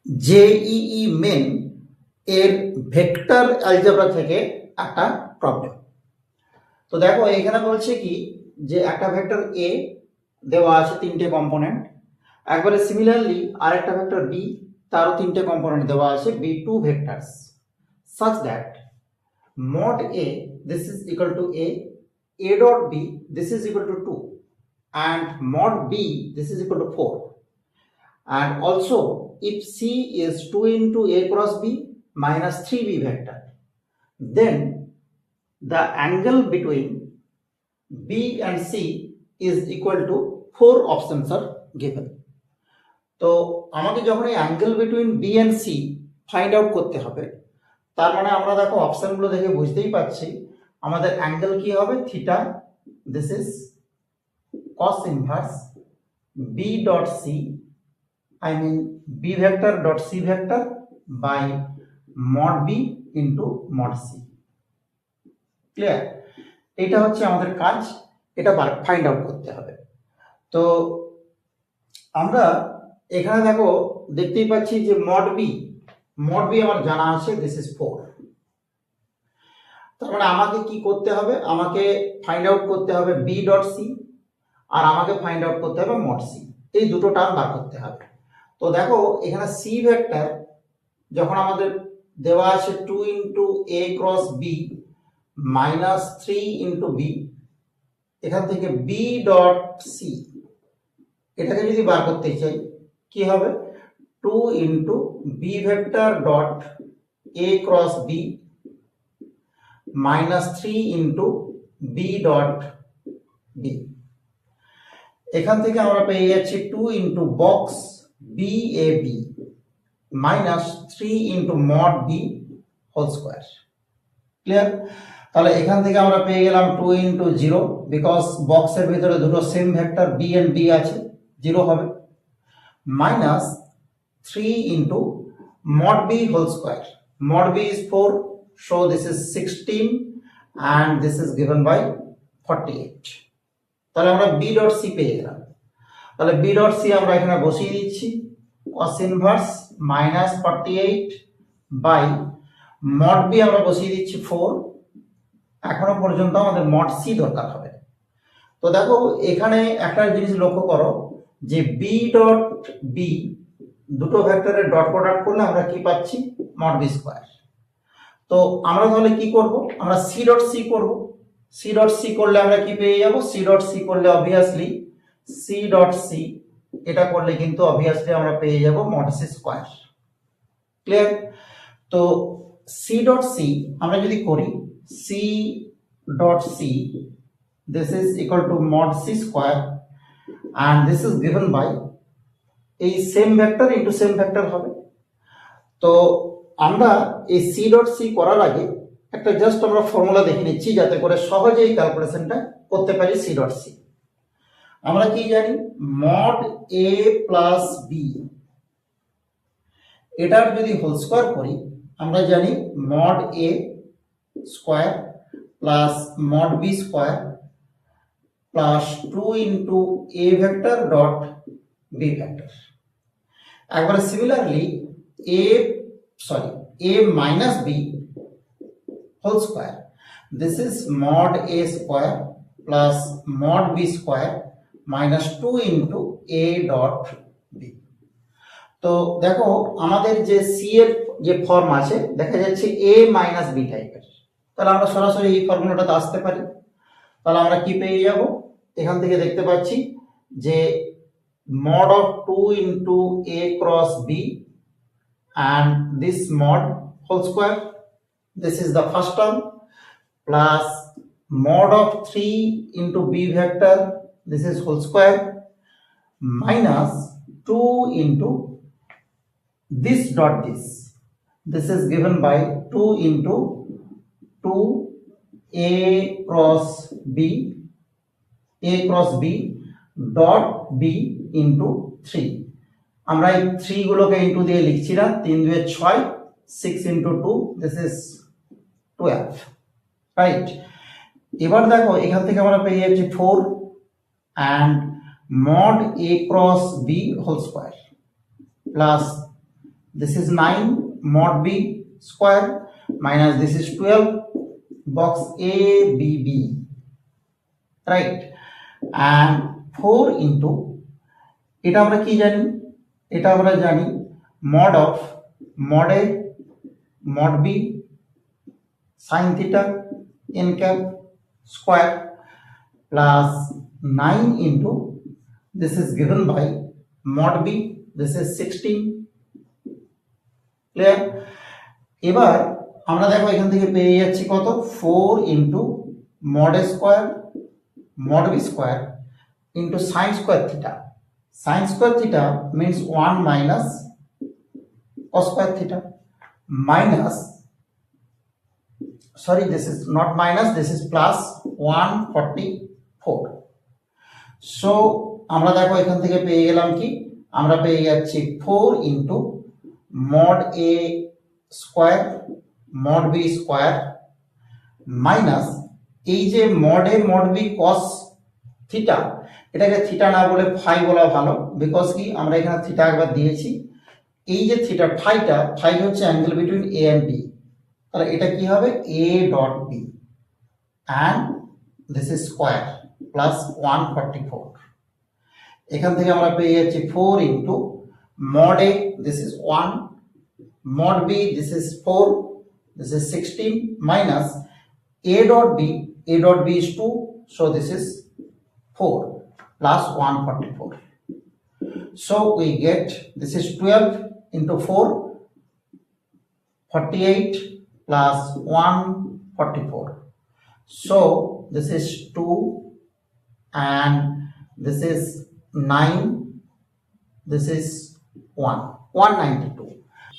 JEE main এর vector algebra থেকে একটা প্রবলেম। তো দেখো এখানে বলছে কি যে একটা ভেক্টর এ দেওয়া আছে তিনটে কম্পোনেন্ট, একবারে সিমিলারলি আরেকটা ভেক্টর বি তারও তিনটে কম্পোনেন্ট দেওয়া আছে b two vectors such that mod a this is equal to a dot b this is equal to 2 and mod b this is equal to 4, and also if c is 2 into a cross b minus 3b vector, then the angle between b and c is equal to 4 options are given. তো আমাকে যখন এই angle between b and c find out করতে হবে, তার মানে আমরা দেখো অপশনগুলো দেখে বুঝতেই পারছি আমাদের অ্যাঙ্গেল কি হবে, theta, this is cos inverse b dot c, I mean b vector dot c vector by mod b into mod c. Clear? এটা হচ্ছে আমাদের কাজ, এটা ফাইন্ড আউট করতে হবে। তো আমরা এখানে দেখো দেখতেই পাচ্ছি যে মড বি আমার জানা আছে, দিস ইজ 4। তার মানে আমাকে কি করতে হবে, আমাকে ফাইন্ড আউট করতে হবে বি ডট সি আর আমাকে ফাইন্ড আউট করতে হবে মড সি, এই দুটো টার্ম বার করতে হবে। তো দেখো এখানে সি ভেক্টর যখন আমাদের দেওয়া আছে 2 into A cross B minus 3 into B, এখান থেকে বি ডট সি এটাকে যদি বার করতে চাই কি হবে, 2 into B vector dot A cross B minus 3 into B dot B. এখান থেকে আমরা পেয়ে যাচ্ছি 2 into box B A B minus 3 into mod B whole square. Clear? তাহলে এখান থেকে আমরা পেয়ে গেলাম 2 ইন্টু 0, বিকজ বক্সের ভিতরে দুটো same vector b and b আছে, 0 হবে, minus 3 into mod b whole square. Mod b is 4, so this is 16 and this is given by 48. তাহলে আমরা b dot c পেয়ে গেলাম। তাহলে b dot c আমরা এখানে বসিয়ে দিচ্ছি, cos inverse minus 48 by mod b আমরা বসিয়ে দিচ্ছি 4। এখনো পর্যন্ত আমাদের mod c দরকার হবে। তো দেখো এখানে একটা জিনিস লক্ষ্য করো যে b dot b দুটো ভেক্টরের ডট প্রোডাক্ট করলে আমরা কি পাচ্ছি, মড বি স্কয়ার। তো আমরা তাহলে কি করব, আমরা সি ডট সি করব। সি ডট সি করলে আমরা কি পেয়ে যাব, সি ডট সি করলে অবভিয়াসলি সি ডট সি এটা করলে কিন্তু অবভিয়াসলি আমরা পেয়ে যাব মড সি স্কয়ার। ক্লিয়ার? তো সি ডট সি আমরা যদি করি, c dot c this is equal to mod c square and this is given by এই same vector into same vector হবে। তো আমরা এই সি ডট সি করার আগে একটা জাস্ট আমরা ফর্মুলা দেখে নিচ্ছি যাতে করে সহজেই ক্যালকুলেশনটা করতে পারি। সি ডট সি আমরা কি জানি, মড এ প্লাস বি এটার যদি হোল স্কয়ার করি আমরা জানি mod a square plus mod b square plus 2 into a vector dot b vector. একবারে similarly a minus b whole square, this is mod a square plus mod b square minus 2 into a dot b। তো দেখো আমাদের যে C এর যে form আছে দেখা যাচ্ছে a minus b টাইপের, তাহলে আমরা সরাসরি এই ফর্মুলাটাতে আসতে পারি। তাহলে আমরা কি পেয়ে যাব, এখান থেকে দেখতে পাচ্ছি যে mod of 2 into a cross b and this mod whole square, this is the first term, plus mod of 3 into b vector, this is whole square, minus 2 into this dot this is given by 2 into 2 a cross b dot b into 3। আমরা এই 3 গুলোকে into দিয়ে লিখছি না, 3 2 6, 6 into 2 this is 12, right? এবার দেখো এখান থেকে আমরা পেয়ে যাচ্ছি 4 and mod a cross b whole square plus this is 9 mod b square minus this is 12 box a b b, right? And 4 into এটা আমরা কি জানি, এটা আমরা জানি mod of mod a mod b sin theta n cap square plus 9 into this is given by mod b, this is 16, clear? এবার আমরা দেখো এখান থেকে পেয়ে যাচ্ছি কত, 4 into mod a square mod b square into sin square theta. Sin square theta means 1 minus cos square theta minus, sorry, this is not minus, this is plus 144. So আমরা দেখো এখান থেকে পেয়ে গেলাম কি, আমরা পেয়ে যাচ্ছি 4 into mod a square mod b square minus এই যে mod a mod b cos theta, এটাকে থিটা না বলে ফাই বলা ভালো, বিকজ কি আমরা এখানে থিটা একবার দিয়েছি, এই যে থিটা ফাইটা, ফাই হচ্ছে angle between a and b, তাহলে এটা কি হবে a dot b and this is square plus 144. এখান থেকে আমরা পেয়ে যাচ্ছি 4 into mod a, this is 1, mod b, this is 4, this is 16 minus a dot b is 2, so this is 4 plus 144. So we get this is 12 into 4, 48 plus 144. So this is 2 and this is 9, this is 1, 192.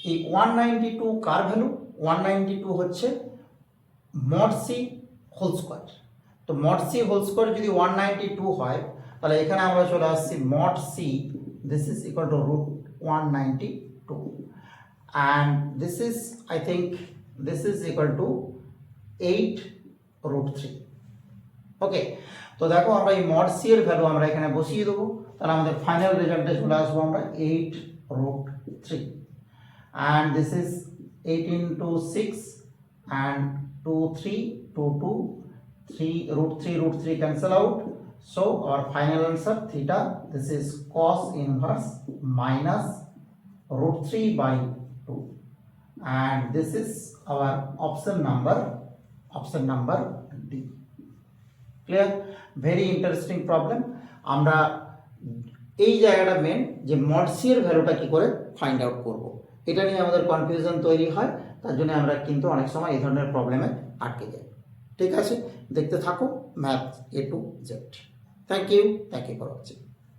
এই 192 কার value, 192 হচ্ছে mod c whole square. তো mod c whole square যদি 192 হয়, তাহলে এখানে আমরা চলে আসছি mod c, this is equal to root 192 and this is, I think this is equal to 8 root 3. ওকে, তো দেখো আমরা এই mod c এর ভ্যালু আমরা এখানে বসিয়ে দেবো, তাহলে আমাদের ফাইনাল রেজাল্টে চলে আসবো আমরা 8 root 3 and this is 8 into 6 and 2 3 2 2 3 root 3 cancel out, so our final answer theta, this is cos inverse minus root 3 by 2 and this is our option number D. Clear? Very interesting problem. আমরা এই জায়গাটা main যে mod c এর ভ্যালুটা কি করে find out করব, এটা নিয়ে আমাদের কনফিউশন তৈরি হয়, তার জন্য আমরা কিন্তু অনেক সময় এই ধরনের প্রবলেমে আটকে যাই। ঠিক আছে, দেখতে থাকো math A to Z. Thank you for watching.